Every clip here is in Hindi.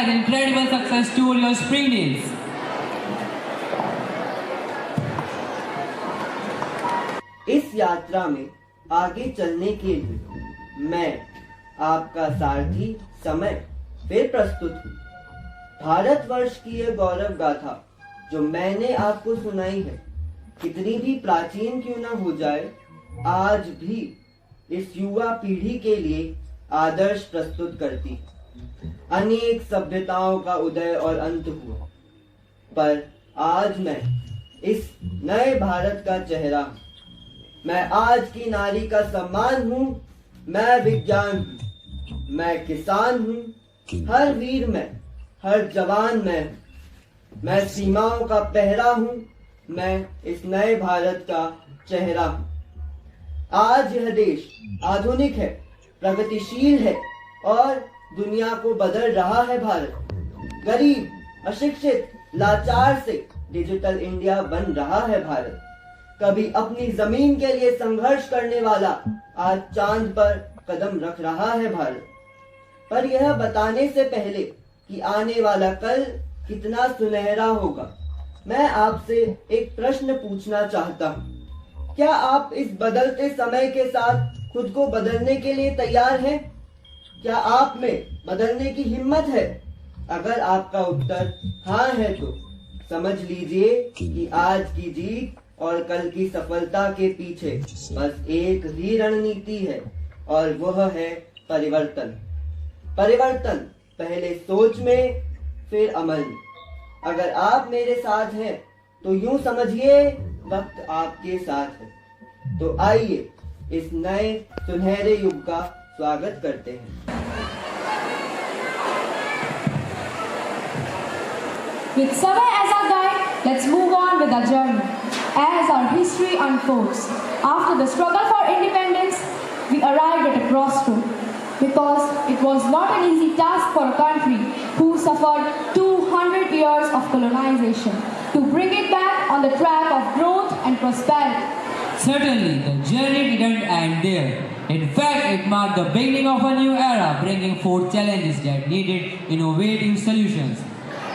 that incredible success story of Springdale. इस यात्रा में आगे चलने के लिए मैं आपका सारथी समय फिर प्रस्तुत हूँ। भारतवर्ष की यह गौरव गाथा जो मैंने आपको सुनाई है, कितनी भी प्राचीन क्यों न हो जाए, आज भी इस युवा पीढ़ी के लिए आदर्श प्रस्तुत करती है। अनेक सभ्यताओं का उदय और अंत हुआ, पर आज मैं इस नए भारत का चेहरा हूँ। मैं आज की नारी का सम्मान हूँ, मैं विज्ञान हूँ, मैं किसान हूँ, हर वीर में, हर जवान मैं सीमाओं का पहरा हूँ, मैं इस नए भारत का चेहरा हूँ। आज यह देश आधुनिक है, प्रगतिशील है और दुनिया को बदल रहा है। भारत गरीब, अशिक्षित, लाचार से डिजिटल इंडिया बन रहा है। भारत कभी अपनी जमीन के लिए संघर्ष करने वाला आज चांद पर कदम रख रहा है। भारत पर यह बताने से पहले कि आने वाला कल कितना सुनहरा होगा, मैं आपसे एक प्रश्न पूछना चाहता हूँ। क्या आप इस बदलते समय के साथ खुद को बदलने के लिए तैयार हैं? क्या आप में बदलने की हिम्मत है? अगर आपका उत्तर हाँ है तो समझ लीजिए कि आज की जीत और कल की सफलता के पीछे बस एक ही रणनीति है और वह है परिवर्तन। परिवर्तन पहले सोच में, फिर अमल में। अगर आप मेरे साथ हैं तो यूं समझिए वक्त आपके साथ है। तो आइए इस नए सुनहरे युग का स्वागत करते हैं। With Samay as our guide, let's move on with our journey. As our history unfolds, after the struggle for independence, we arrived at a crossroad. Because it was not an easy task for a country who suffered 200 years of colonization to bring it back on the track of growth and prosperity. Certainly, the journey didn't end there. In fact, it marked the beginning of a new era, bringing forth challenges that needed innovative solutions.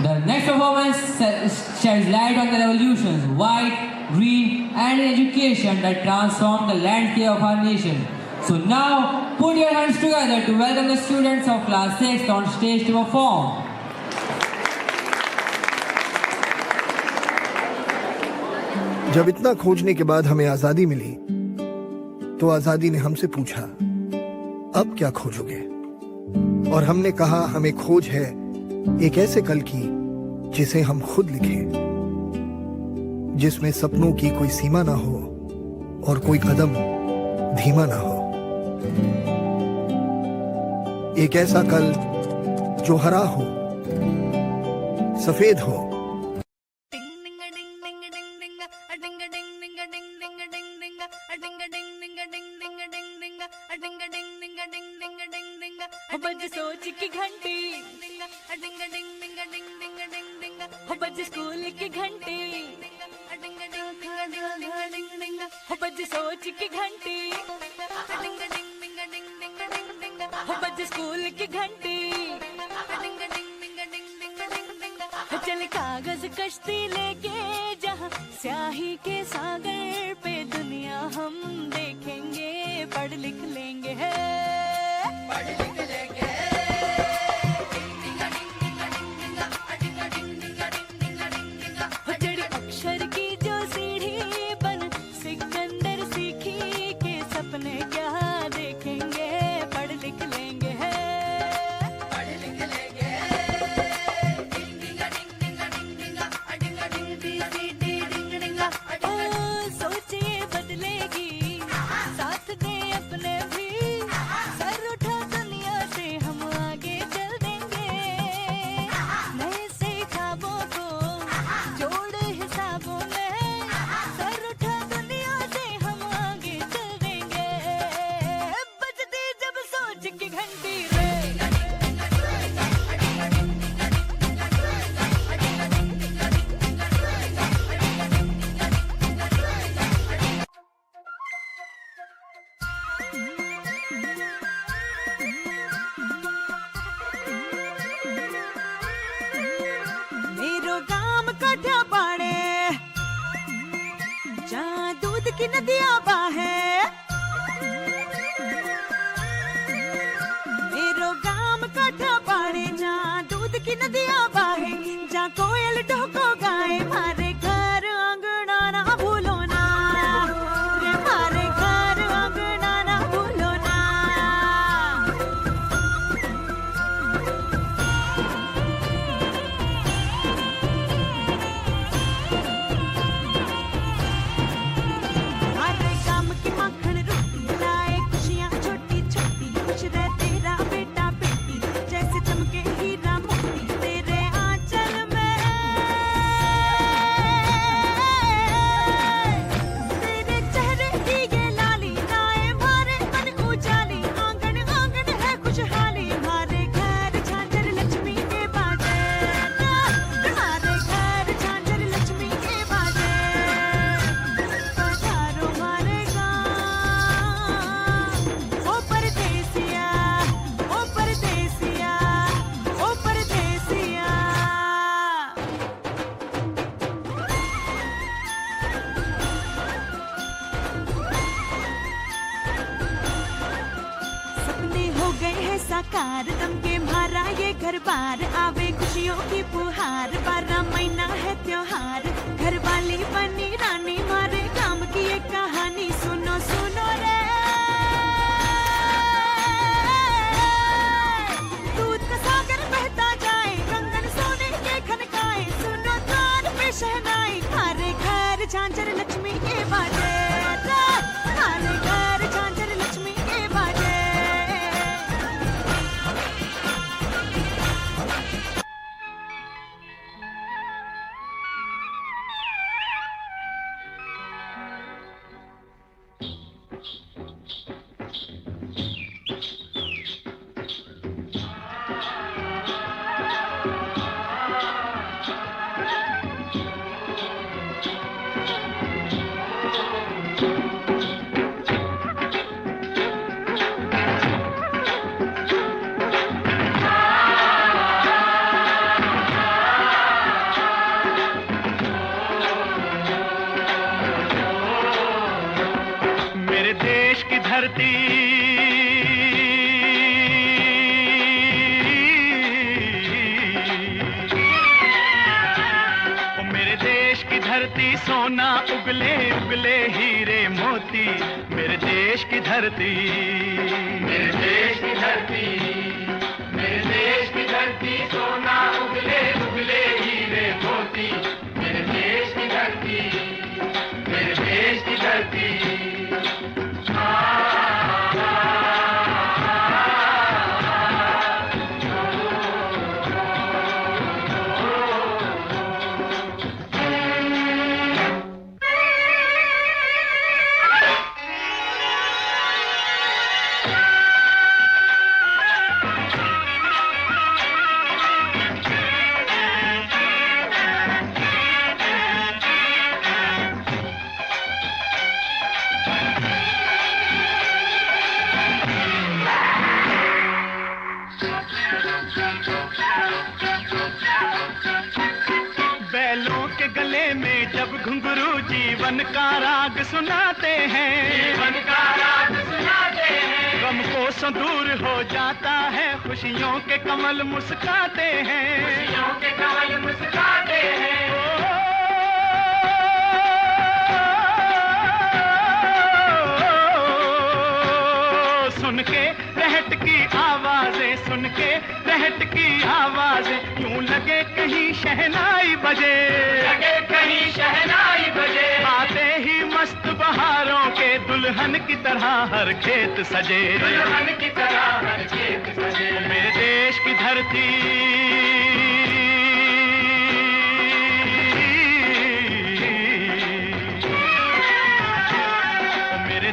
The next performance sheds light on the revolutions, white, green, and education that transformed the landscape of our nation. So now, put your hands together to welcome the students of Class 6 on stage to perform. जब इतना खोजने के बाद हमें आजादी मिली, तो आजादी ने हमसे पूछा, अब क्या खोजोगे? और हमने कहा, हमें खोज है एक ऐसे कल की जिसे हम खुद लिखें, जिसमें सपनों की कोई सीमा ना हो और कोई कदम धीमा ना हो। एक ऐसा कल जो हरा हो, सफेद हो, सोच की घंटी हो बज स्कूल की घंटी हो बज सोच की घंटी हो बज स्कूल की घंटी चल कागज कश्ती लेके जहाँ स्याही के सागर पे दुनिया हम देखेंगे, पढ़ लिख लेंगे, पढ़ लिख लेंगे। जड़ी अक्षर की जो सीढ़ी बन सिकंदर सीखी के सपने क्या देखेंगे, पढ़ लिख लेंगे, पढ़ लिख लेंगे। सोचिए बदलेगी, साथ दे अपने भी, सर उठा दुनिया से काठा पाड़े जहाँ दूध की नदियाँ बाहे मेरो गाम काठा पाड़े जहाँ दूध की नदियाँ बाहे जहाँ कोयल ढोको गाए मारे घर आंगना ना भूलो ना रे मारे घर आंगना ना भूलो ना हरे काम की मक्खन रोटी लाए खुशियाँ छोटी छोटी खुश रह तेरा बेटा बेटी जैसे चमके हीरा मोती तेरे आंचल में तेरे चेहरे की ये लाली लाए मारे मन उजाली आंगन आंगन है खुशहाली हमारे घर झांझर लक्ष्मी के बाजे हमारे घर झांझर लक्ष्मी के बाजे पधारो मारे गाँव ओ परदेसिया ओ परदेसिया ओ परदेसिया सपने हो गए हैं साकार दम के मारा ये घर बार आवे खुशियों की पुहार 12 महीना है त्योहार घर वाली बनी रानी मारे काम की ये कहानी सुनो सुनो रे दूध का सागर बहता जाए कंगन सोने के खनकाए सुनो द्वार पे शहनाई हमारे घर झांझर लक्ष्मी के बाजे हमारे घर झांझर लक्ष्मी के बाजे मेरे देश की धरती ओ मेरे देश की धरती सोना उगले उगले हीरे मोती मेरे देश की धरती मेरे देश की धरती मेरे देश की धरती सोना उगले उगले हीरे मोती मेरे देश की धरती मेरे देश की धरती बैलों के गले में जब घुंघरू जीवन का राग सुनाते हैं जीवन का राग सुनाते हैं गम को सो दूर हो जाता है खुशियों के कमल मुस्काते हैं खुशियों के कमल मुस्काते हैं सुन के रहट की आवाजें सुन के रहट की आवाजें यूं लगे कहीं शहनाई बजे लगे कहीं शहनाई बजे आते ही मस्त बहारों के दुल्हन की तरह हर खेत सजे दुल्हन की तरह हर खेत सजे मेरे देश की धरती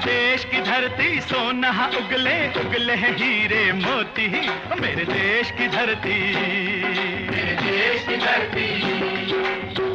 देश की धरती सोना उगले उगले हीरे मोती मेरे देश की धरती मेरे देश की धरती